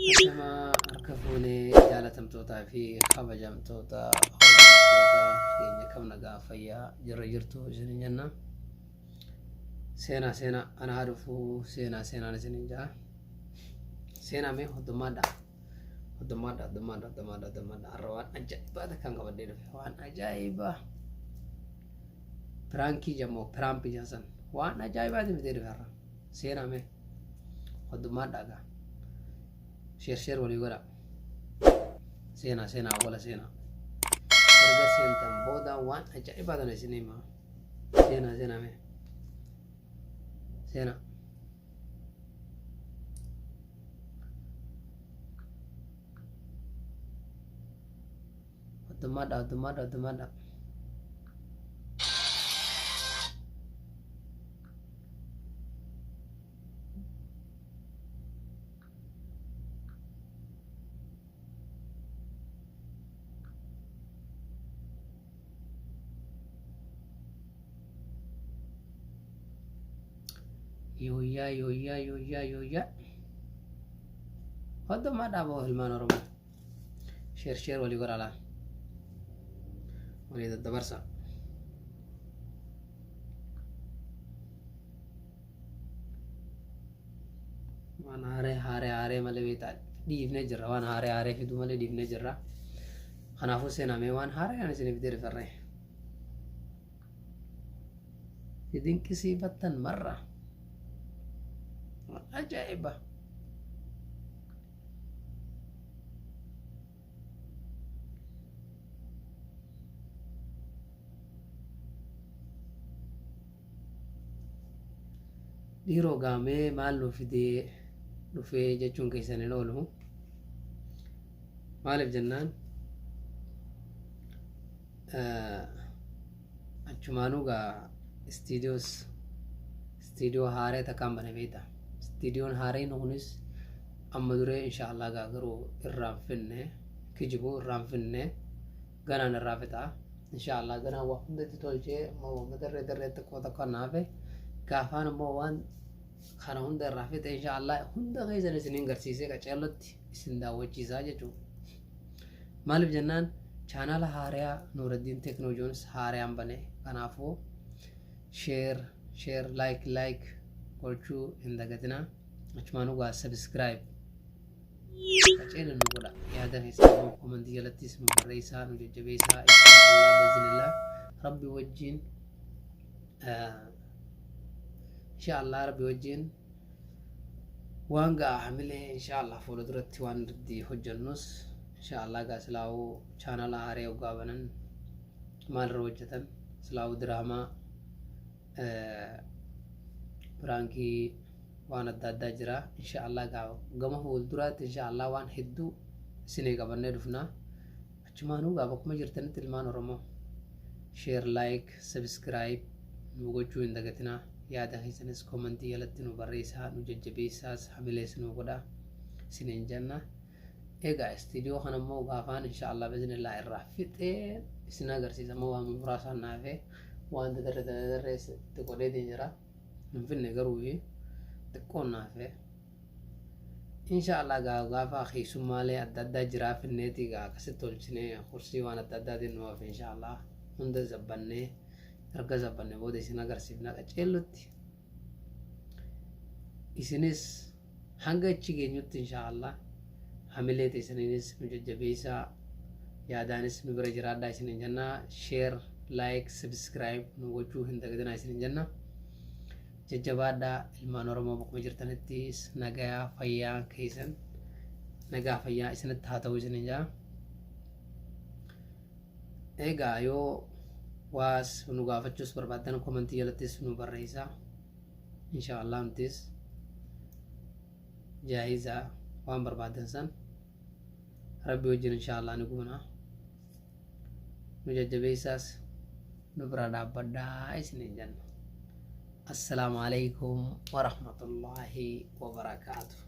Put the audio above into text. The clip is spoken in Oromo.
Nama harkafuuni jaalatamtootaa fi kabajamtoota hordoftoota keenya kam nagaa fayyaa jirra jirtu isinin jenna. Seenaa ana haadhufu seenaan isinin jaa. Seenaa mee hoddommaadha. Har'a waan ajaa'ibaadha kan qabadhee dhufe. Waan ajaa'ibaa. Piraankii jammoo piraampii jaasan. Waan ajaa'ibaati fidee dhufe har'a. Seenaa mee hoddommaadha gaa. Share walii godha. Seenaa wala seenaa. Erga seentan booda waan ajaa'ibaadhaan isin himaa. Seenaa mee. Seenaa. Hoddommaadha. Yoyyaa. Hoddommaadha boo ilmaan Oromoo. Share walii godha laa. Walii daddabarsa. Waan haaree malee beektaa dhiifnee jirra. Waan haaree fiduu malee dhiifnee jirra. Kanaafuu seenaa mee waan haaree isiniif fidee dhufe. Dinqisiifattan marra. Ajaa'iba. Dhiiroo gaamee maal nu fidee dhufee jechuun keessan hin oolu. Maaliif jennaan achumaanuu gaa istiidiyoo haaree takkaan bane beekta. Istiidiyoon haareen kunis amma duree inshaallah gaa garuu irraan finne kijibuu irraan finne ganaan irraa fixaa. Inshaallah ganaan waa hundatti tolchee amma darree tokko naafe gaafaan ammoo waan kana hunda irraa fixe inshaallah hunda keessan isiniin garsiisee qaceellotti isin daawwachiisaa jechuudha. Maaliif jennaan chaanala haaraa Nuuraddiin Teknooloojiinis haaraan bane. Kanaafuu share like gochuu hin dagatinaa. Achumaanuu gaa subscribe qaceela nu godha. Yaada keessan komentii jalattis nu barreessaa, nu jajjabeessaa. Inshaallah biiznillah rabbi wajjin waan gaa hamilee inshaallah fuula duratti waan itti hojjannus inshaallah gaa silaawuu chaanala haaree hoggaa banan maalirra hojjetan silaawuu diraamaa piraankii waan adda jira. Inshaallah gaa gama fuulduraatti inshaallah waan hedduu isinii qabannee dhufnaa. Achumaanuu gaa bakkuma jirtanitti ilmaan Oromoo share like subscribe nu gochuu hin dagatinaa. Yaada keessanis komentii jalatti nu barreessaa, nu jajjabeessaas hamilees nu godha isiniin jenna. Egaa istiidiyoo kana immoo gaafaan inshaallah biiznillah irraa fixee isin agarsiisa. Moo waan muraasaan naafee waan darree itti godheetiin jira. Hin finne garuu xiqqoon naafee inshaallah gaafa keessummaalee adda jiraa finneetii gaa akkasitti tolchinee kursii waan addaatiin nuuf inshaallah hunda zabbannee erga zabbanne booda isin agarsiifna qaceellotti. Isinis hanga achi geenyutti inshaallah hamilee teessaniinis nu jajjabeessaa. Yaadaanis nu bira jiraadhaa isiniin jenna. Share like subscribe nu gochuu hin dagatinaa isiniin jenna. Jajjabaadhaa ilmaan Oromoo bakkuma jirtanittis nagaa fayyaa keessan nagaa fayyaa isinitti haa ta'u isiniin jaa. Egaa yoo waas nu gaafachuus barbaadan komentii jalattis nu barreessaa. Inshaallah nutis jaayizaa waan barbaadan san rabbi wajjin inshaallah ni goona. Nu jajjabeessaas nu bira dhaabbadhaa isiniin jenna. Assalamu alaikum warahmatullahi wabarakatuh.